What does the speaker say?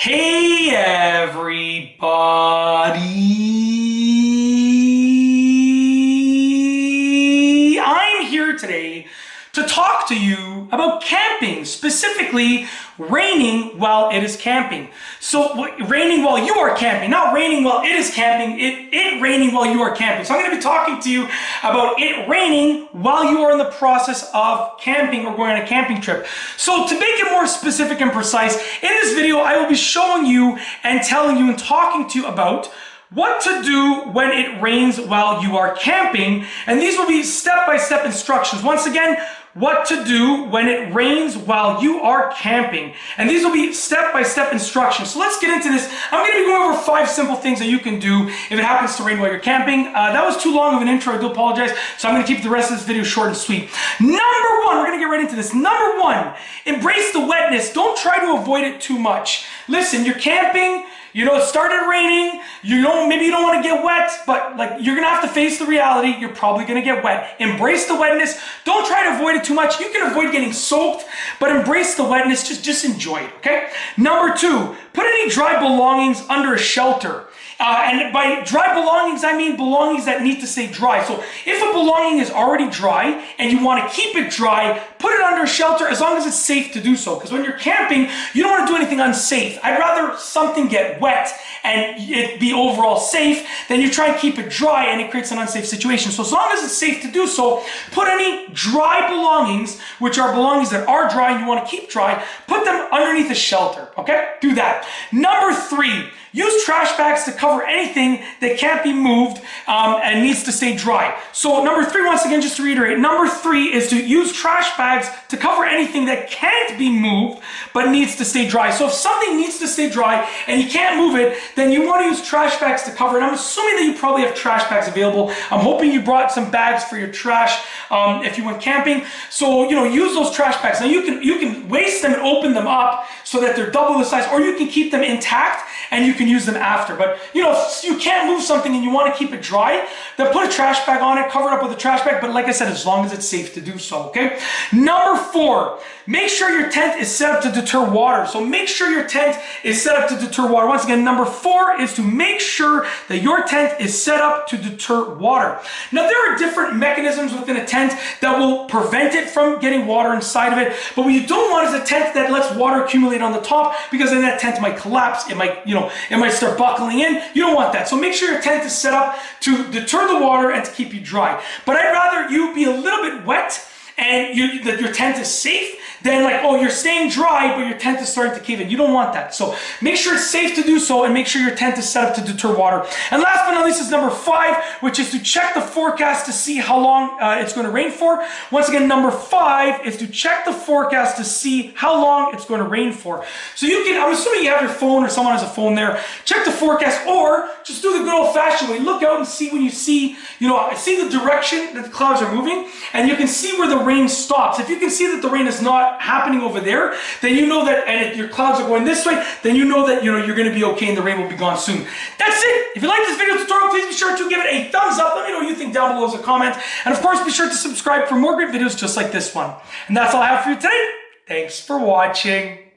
Hey everybody! I'm here today to talk to you about camping, specifically raining while it is camping. So raining while you are camping, not raining while it is camping, it raining while you are camping. So I'm going to be talking to you about it raining while you are in the process of camping or going on a camping trip. So to make it more specific and precise, in this video I will be showing you and telling you and talking to you about what to do when it rains while you are camping. And these will be step-by-step instructions. Once again, what to do when it rains while you are camping. And these will be step-by-step instructions. So let's get into this. I'm going to be going over 5 simple things that you can do if it happens to rain while you're camping. That was too long of an intro, I do apologize. So I'm going to keep the rest of this video short and sweet. Number 1, we're going to get right into this. Number 1, embrace the wetness. Don't try to avoid it too much. Listen, you're camping. You know, it started raining, maybe you don't want to get wet, but you're going to have to face the reality, you're probably going to get wet. Embrace the wetness. Don't try to avoid it too much. You can avoid getting soaked, but embrace the wetness. Just enjoy it, okay? Number 2, put any dry belongings under a shelter. And by dry belongings, I mean belongings that need to stay dry. So if a belonging is already dry and you want to keep it dry, put it under a shelter as long as it's safe to do so. Because when you're camping, you don't want to do anything unsafe. I'd rather something get wet and it be overall safe than you try and keep it dry and it creates an unsafe situation. So as long as it's safe to do so, put any dry belongings, which are belongings that are dry and you want to keep dry, put them underneath a shelter, okay? Do that. Number 3, use trash bags to cover anything that can't be moved and needs to stay dry. So number 3, once again, just to reiterate, number 3 is to use trash bags to cover anything that can't be moved but needs to stay dry. So if something needs to stay dry and you can't move it, then you want to use trash bags to cover it. I'm assuming that you probably have trash bags available. I'm hoping you brought some bags for your trash if you went camping. So, use those trash bags. Now you can waste them and open them up so that they're double the size, or you can keep them intact and you can use them after. But if you can't move something and you want to keep it dry, then put a trash bag on it, cover it up with a trash bag, but like I said, as long as it's safe to do so, okay? Number 4, make sure your tent is set up to deter water. So make sure your tent is set up to deter water. Once again, number 4 is to make sure that your tent is set up to deter water. Now there are different mechanisms within a tent that will prevent it from getting water inside of it, but what you don't want is a tent that lets water accumulate on the top, because then that tent might collapse, it might start buckling in. You don't want that. So make sure your tent is set up to deter the water and to keep you dry. But I'd rather you be a little bit wet and that your tent is safe than you're staying dry but your tent is starting to cave in. You don't want that. So make sure it's safe to do so and make sure your tent is set up to deter water. And last but not least is number 5, which is to check the forecast to see how long it's going to rain for. Once again, number 5 is to check the forecast to see how long it's going to rain for. So I'm assuming you have your phone or someone has a phone there, check the forecast, or just do the good old-fashioned way. Look out and see when you see the direction that the clouds are moving, and you can see where the rain stops. If you can see that the rain is not happening over there, then you know that, and if your clouds are going this way, then you know that you're going to be okay and the rain will be gone soon. That's it. If you like this video tutorial, please be sure to give it a thumbs up. Let me know what you think down below as a comment. And of course, be sure to subscribe for more great videos just like this one. And that's all I have for you today. Thanks for watching.